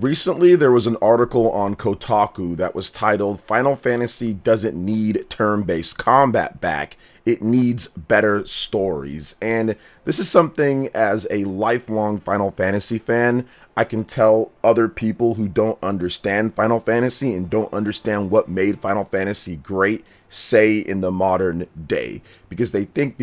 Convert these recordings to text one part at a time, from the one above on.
Recently, there was an article on Kotaku that was titled Final Fantasy Doesn't Need Turn-Based Combat Back, It Needs Better Stories. And this is something, as a lifelong Final Fantasy fan, I can tell other people who don't understand Final Fantasy and don't understand what made Final Fantasy great say in the modern day. Because they think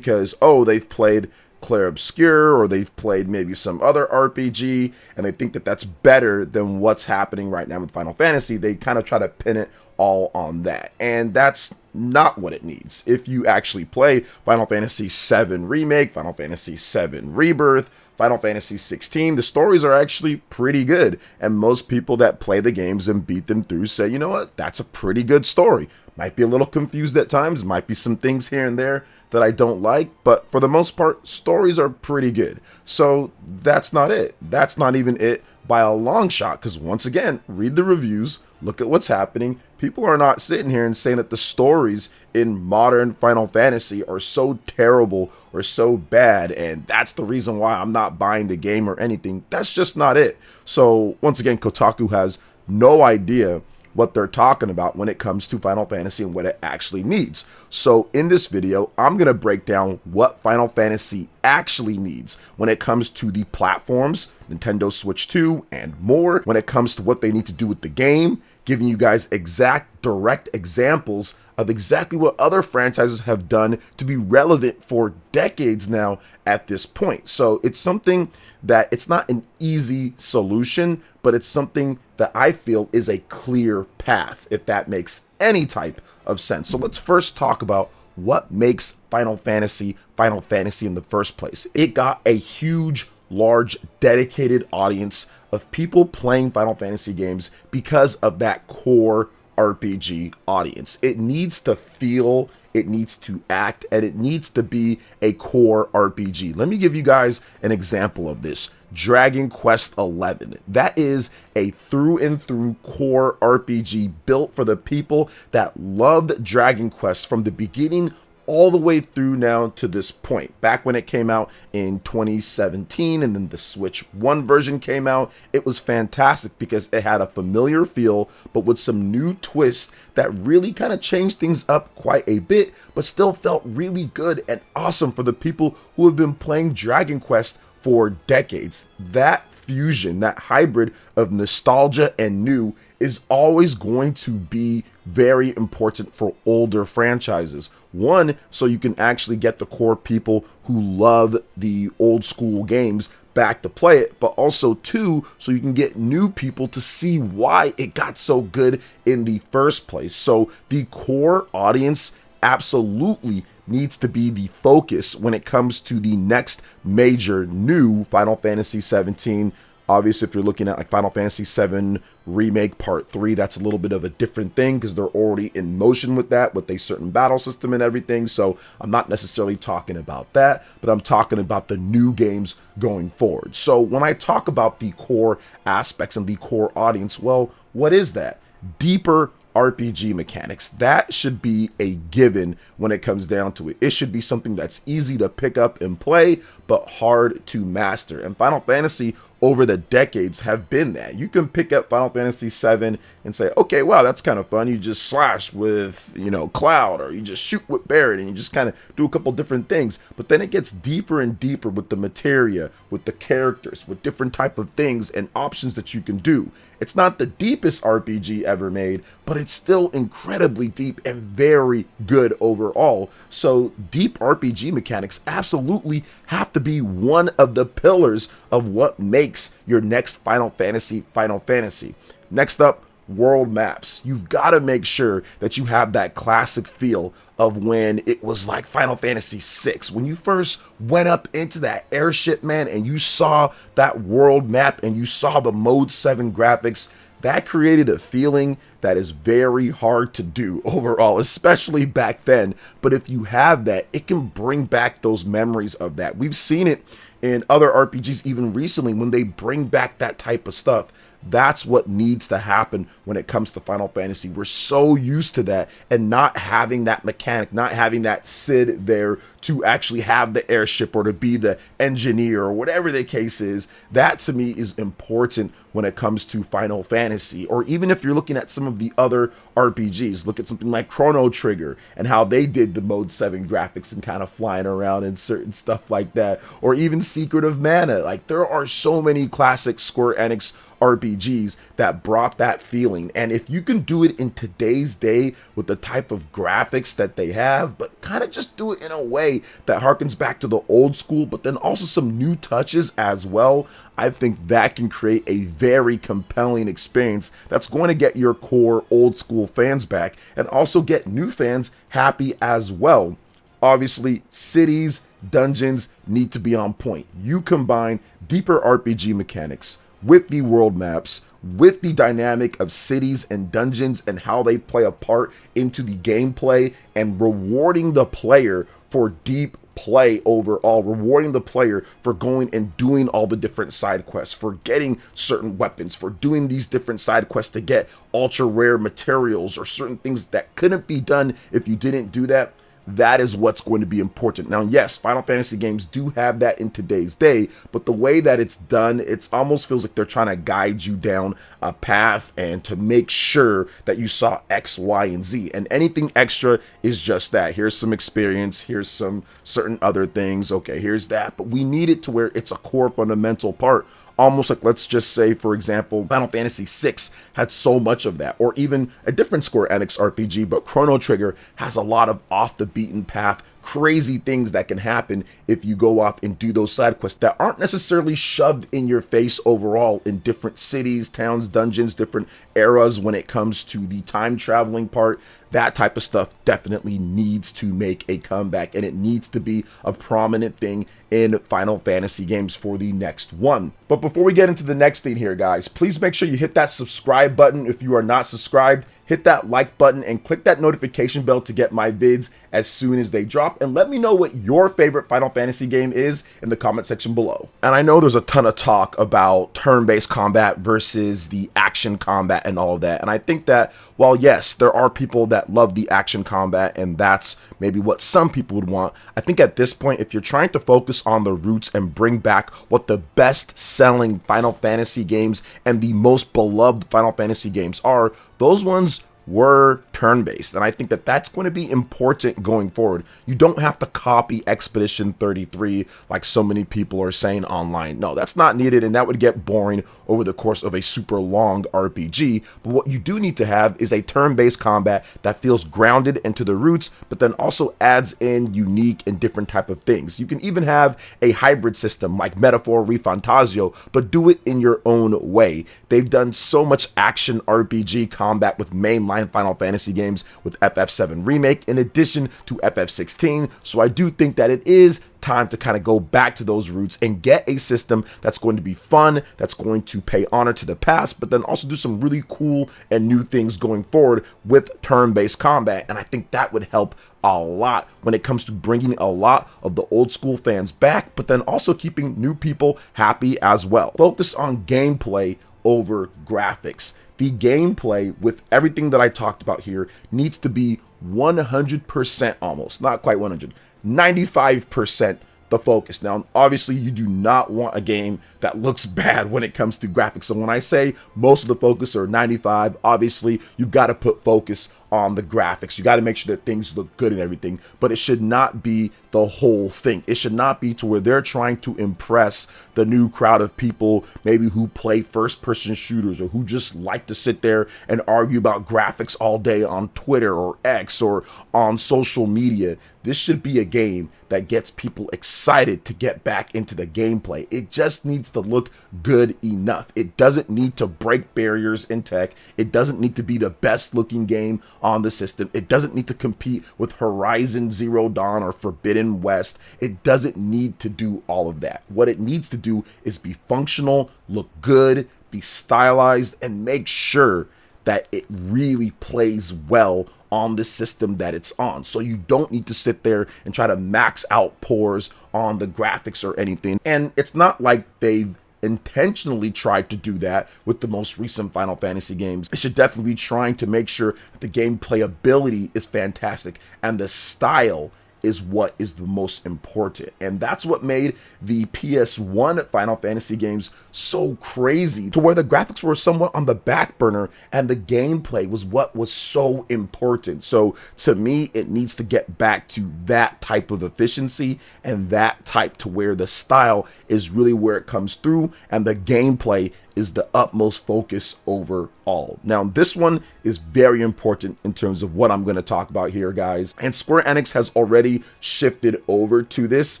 oh, they've played Clair Obscur or they've played maybe some other RPG and they think that that's better than what's happening right now with Final Fantasy, they kind of try to pin it all on that. And that's not what it needs. If you actually play Final Fantasy VII Remake, Final Fantasy VII Rebirth, Final Fantasy 16, the stories are actually pretty good. And most people that play the games and beat them through say, you know what, that's a pretty good story. Might be a little confused at times, might be some things here and there that I don't like, but for the most part, stories are pretty good. So that's not it. That's not even it by a long shot, because once again, read the reviews, look at what's happening. People are not sitting here and saying that the stories in modern Final Fantasy are so terrible or so bad, and that's the reason why I'm not buying the game or anything. That's just not it. So once again, Kotaku has no idea what they're talking about when it comes to Final Fantasy and what it actually needs. So in this video, I'm going to break down what Final Fantasy actually needs when it comes to the platforms, Nintendo Switch 2 and more, when it comes to what they need to do with the game, giving you guys exact direct examples of exactly what other franchises have done to be relevant for decades now at this point. So it's something that it's not an easy solution, but it's something that I feel is a clear path, if that makes any type of sense. So let's first talk about what makes Final Fantasy in the first place. It got a huge, large, dedicated audience of people playing Final Fantasy games because of that core RPG audience. It needs to feel, it needs to act, and it needs to be a core RPG. Let me give you guys an example of this. Dragon Quest XI. That is a through and through core RPG built for the people that loved Dragon Quest from the beginning all the way through now to this point. Back when it came out in 2017 and then the Switch 1 version came out, it was fantastic because it had a familiar feel, but with some new twists that really kind of changed things up quite a bit, but still felt really good and awesome for the people who have been playing Dragon Quest for decades. That fusion, that hybrid of nostalgia and new is always going to be very important for older franchises. One, so you can actually get the core people who love the old school games back to play it, but also two, so you can get new people to see why it got so good in the first place. So the core audience absolutely needs to be the focus when it comes to the next major new Final Fantasy 17. Obviously, if you're looking at like Final Fantasy 7 Remake Part 3, that's a little bit of a different thing because they're already in motion with that, with a certain battle system and everything. So I'm not necessarily talking about that, but I'm talking about the new games going forward. So when I talk about the core aspects and the core audience, well, what is that? Deeper RPG mechanics. That should be a given when it comes down to it. It should be something that's easy to pick up and play, but hard to master. And Final Fantasy over the decades have been that. You can pick up Final Fantasy VII and say, okay, wow, that's kind of fun. You just slash with, Cloud, or you just shoot with Barret, and you just kind of do a couple different things. But then it gets deeper and deeper with the materia, with the characters, with different type of things and options that you can do. It's not the deepest RPG ever made, but it's still incredibly deep and very good overall. So deep RPG mechanics absolutely have to be one of the pillars of what makes your next Final Fantasy. Next up, world maps. You've got to make sure that you have that classic feel of when it was like Final Fantasy VI. When you first went up into that airship, man, and you saw that world map and you saw the Mode 7 graphics, that created a feeling that is very hard to do overall, especially back then. But if you have that, it can bring back those memories of that. We've seen it in other RPGs even recently when they bring back that type of stuff. That's what needs to happen when it comes to Final Fantasy. We're so used to that, and not having that mechanic, not having that Sid there to actually have the airship or to be the engineer or whatever the case is, that to me is important when it comes to Final Fantasy. Or even if you're looking at some of the other RPGs, look at something like Chrono Trigger and how they did the Mode 7 graphics and kind of flying around and certain stuff like that. Or even Secret of Mana. Like, there are so many classic Square Enix RPGs that brought that feeling. And if you can do it in today's day with the type of graphics that they have, but kind of just do it in a way that harkens back to the old school, but then also some new touches as well, I think that can create a very compelling experience that's going to get your core old school fans back and also get new fans happy as well. Obviously, cities, dungeons need to be on point. You combine deeper RPG mechanics with the world maps, with the dynamic of cities and dungeons and how they play a part into the gameplay, and rewarding the player for deep play overall, rewarding the player for going and doing all the different side quests, for getting certain weapons, for doing these different side quests to get ultra rare materials or certain things that couldn't be done if you didn't do that. That is what's going to be important. Now, yes, Final Fantasy games do have that in today's day, but the way that it's done, it almost feels like they're trying to guide you down a path and to make sure that you saw X, Y, and Z. And anything extra is just that. Here's some experience, here's some certain other things. Okay, here's that. But we need it to where it's a core fundamental part. Almost like, let's just say, for example, Final Fantasy VI had so much of that, or even a different Square Enix RPG, but Chrono Trigger has a lot of off the beaten path, crazy things that can happen if you go off and do those side quests that aren't necessarily shoved in your face overall in different cities, towns, dungeons, different eras when it comes to the time traveling part. That type of stuff definitely needs to make a comeback, and it needs to be a prominent thing in Final Fantasy games for the next one. But before we get into the next thing here, guys, please make sure you hit that subscribe button if you are not subscribed. Hit that like button and click that notification bell to get my vids as soon as they drop, and let me know what your favorite Final Fantasy game is in the comment section below. And I know there's a ton of talk about turn-based combat versus the action combat and all of that, and I think that while yes, there are people that love the action combat and that's maybe what some people would want, I think at this point, if you're trying to focus on the roots and bring back what the best selling Final Fantasy games and the most beloved Final Fantasy games are, those ones were turn-based, and I think that that's going to be important going forward. You don't have to copy Expedition 33 like so many people are saying online. No, that's not needed, and that would get boring over the course of a super long RPG. But what you do need to have is a turn-based combat that feels grounded into the roots, but then also adds in unique and different type of things. You can even have a hybrid system like Metaphor Refantasio, but do it in your own way. They've done so much action RPG combat with mainline Final Fantasy games with FF7 Remake in addition to FF16, so I do think that it is time to kind of go back to those roots and get a system that's going to be fun, that's going to pay honor to the past, but then also do some really cool and new things going forward with turn-based combat. And I think that would help a lot when it comes to bringing a lot of the old school fans back, but then also keeping new people happy as well. Focus on gameplay over graphics. The gameplay with everything that I talked about here needs to be 100% almost, not quite 100, 95% the focus. Now, obviously, you do not want a game that looks bad when it comes to graphics. So when I say most of the focus or 95, obviously, you've got to put focus on the graphics. You got to make sure that things look good and everything, but it should not be the whole thing. It should not be to where they're trying to impress the new crowd of people maybe who play first-person shooters or who just like to sit there and argue about graphics all day on Twitter or X or on social media. This should be a game that gets people excited to get back into the gameplay. It just needs to look good enough. It doesn't need to break barriers in tech. It doesn't need to be the best looking game on the system. It doesn't need to compete with Horizon Zero Dawn or Forbidden West. It doesn't need to do all of that. What it needs to do is be functional, look good, be stylized, and make sure that it really plays well on the system that it's on. So you don't need to sit there and try to max out pores on the graphics or anything. And it's not like they've intentionally tried to do that with the most recent Final Fantasy games. It should definitely be trying to make sure that the game playability is fantastic and the style is what is the most important. And that's what made the PS1 Final Fantasy games so crazy, to where the graphics were somewhat on the back burner and the gameplay was what was so important. So to me, it needs to get back to that type of efficiency and that type to where the style is really where it comes through and the gameplay is the utmost focus overall. Now, this one is very important in terms of what I'm going to talk about here, guys. And Square Enix has already shifted over to this,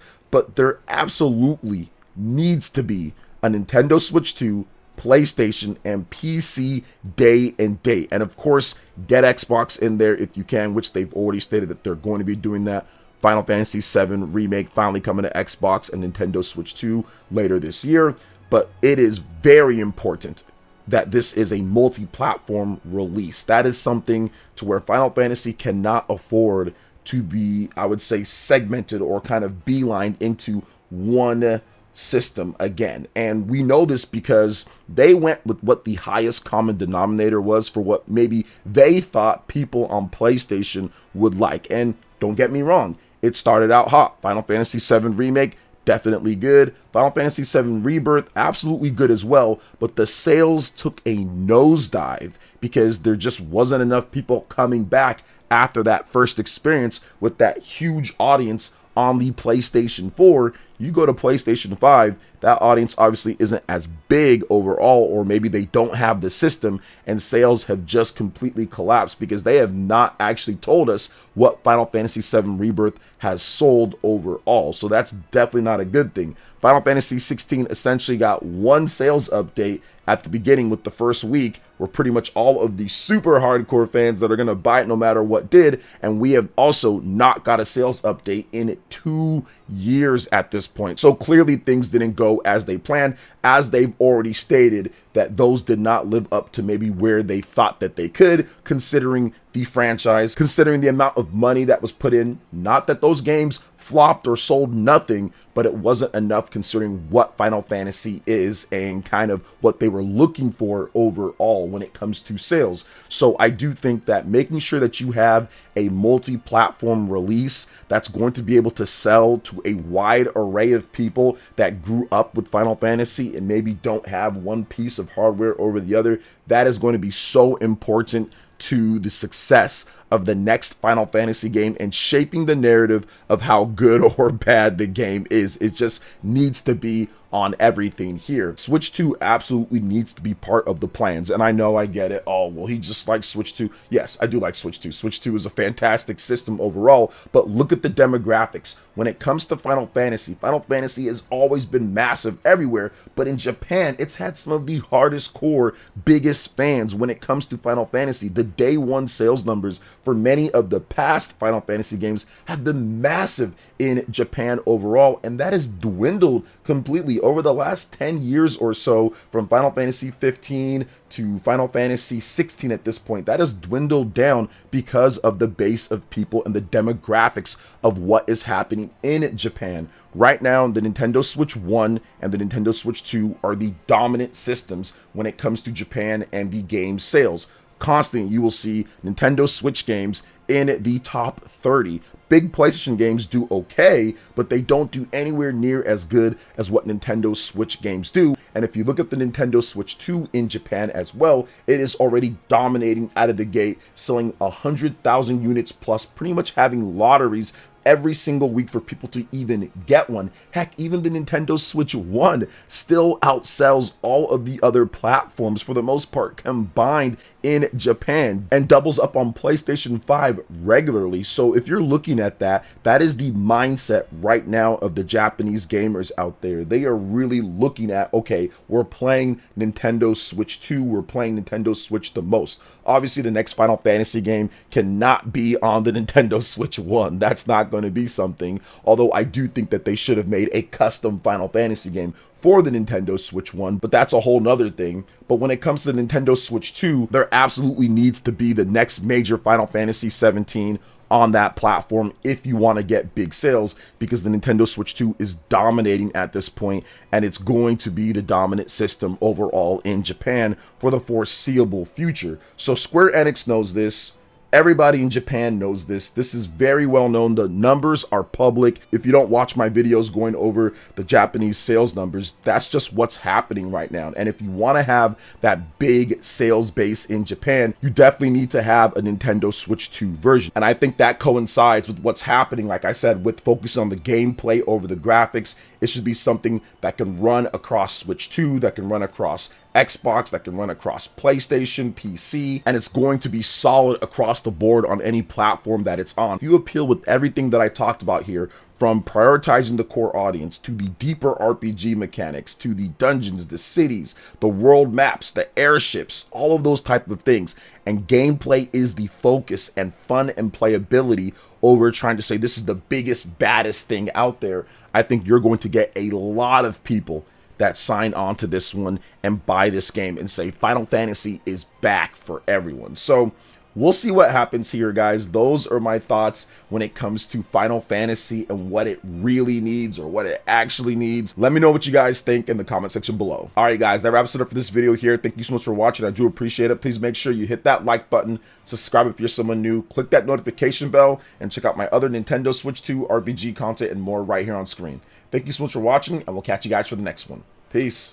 but there absolutely needs to be a Nintendo Switch 2, PlayStation, and PC day and date. And of course, get Xbox in there if you can, which they've already stated that they're going to be doing that. Final Fantasy VII Remake finally coming to Xbox and Nintendo Switch 2 later this year. But it is very important that this is a multi-platform release. That is something to where Final Fantasy cannot afford to be, I would say, segmented or kind of beelined into one system again. And we know this because they went with what the highest common denominator was for what maybe they thought people on PlayStation would like. And don't get me wrong, it started out hot. Final Fantasy VII Remake, definitely good. Final Fantasy VII Rebirth, absolutely good as well. But the sales took a nosedive because there just wasn't enough people coming back after that first experience with that huge audience on the PlayStation 4. You go to PlayStation 5, that audience obviously isn't as big overall, or maybe they don't have the system, and sales have just completely collapsed because they have not actually told us what Final Fantasy VII Rebirth has sold overall. So that's definitely not a good thing. Final Fantasy 16 essentially got one sales update at the beginning with the first week, where pretty much all of the super hardcore fans that are going to buy it no matter what did, and we have also not got a sales update in 2 years at this point. So clearly things didn't go as they planned, as they've already stated that those did not live up to maybe where they thought that they could, considering the franchise, considering the amount of money that was put in. Not that those games flopped or sold nothing, but it wasn't enough considering what Final Fantasy is and kind of what they were looking for overall when it comes to sales. So I do think that making sure that you have a multi-platform release that's going to be able to sell to a wide array of people that grew up with Final Fantasy and maybe don't have one piece of hardware over the other, that is going to be so important to the success of the next Final Fantasy game and shaping the narrative of how good or bad the game is. It just needs to be on everything here. Switch 2 absolutely needs to be part of the plans. And I know I get it. Oh, well, he just likes Switch 2. Yes, I do like Switch 2. Switch 2 is a fantastic system overall, but look at the demographics. When it comes to Final Fantasy has always been massive everywhere, but in Japan, it's had some of the hardest core, biggest fans when it comes to Final Fantasy. The day one sales numbers for many of the past Final Fantasy games have been massive in Japan overall, and that has dwindled completely over the last 10 years or so, from Final Fantasy 15 to Final Fantasy 16 at this point. That has dwindled down because of the base of people and the demographics of what is happening in Japan. Right now, the Nintendo Switch 1 and the Nintendo Switch 2 are the dominant systems when it comes to Japan and the game sales. Constantly, you will see Nintendo Switch games in the top 30. Big PlayStation games do okay, but they don't do anywhere near as good as what Nintendo Switch games do. And if you look at the Nintendo Switch 2 in Japan as well, it is already dominating out of the gate, selling 100,000 units plus, pretty much having lotteries every single week for people to even get one. Heck, even the Nintendo Switch 1 still outsells all of the other platforms for the most part combined in Japan, and doubles up on PlayStation 5 regularly. So if you're looking at that, that is the mindset right now of the Japanese gamers out there. They are really looking at, okay, we're playing Nintendo Switch 2, we're playing Nintendo Switch the most. Obviously, the next Final Fantasy game cannot be on the Nintendo Switch 1. That's not going to be something, although I do think that they should have made a custom Final Fantasy game for the Nintendo Switch 1, but that's a whole nother thing. But when it comes to the Nintendo Switch 2, there absolutely needs to be the next major Final Fantasy 17 on that platform if you want to get big sales, because the Nintendo Switch 2 is dominating at this point, and it's going to be the dominant system overall in Japan for the foreseeable future. So Square Enix knows this. Everybody in Japan knows this. This is very well known. The numbers are public. If you don't watch my videos going over the Japanese sales numbers, that's just what's happening right now. And if you want to have that big sales base in Japan, you definitely need to have a Nintendo Switch 2 version. And I think that coincides with what's happening, like I said, with focusing on the gameplay over the graphics. It should be something that can run across Switch 2, that can run across Xbox, that can run across PlayStation, PC, and it's going to be solid across the board on any platform that it's on. If you appeal with everything that I talked about here, from prioritizing the core audience to the deeper RPG mechanics, to the dungeons, the cities, the world maps, the airships, all of those type of things, and gameplay is the focus, and fun and playability over trying to say this is the biggest, baddest thing out there, I think you're going to get a lot of people that sign on to this one and buy this game and say Final Fantasy is back for everyone. So we'll see what happens here, guys. Those are my thoughts when it comes to Final Fantasy and what it really needs, or what it actually needs. Let me know what you guys think in the comment section below. All right, guys, that wraps it up for this video here. Thank you so much for watching. I do appreciate it. Please make sure you hit that like button, subscribe if you're someone new, click that notification bell, and check out my other Nintendo Switch 2 RPG content and more right here on screen. Thank you so much for watching, and we'll catch you guys for the next one. Peace.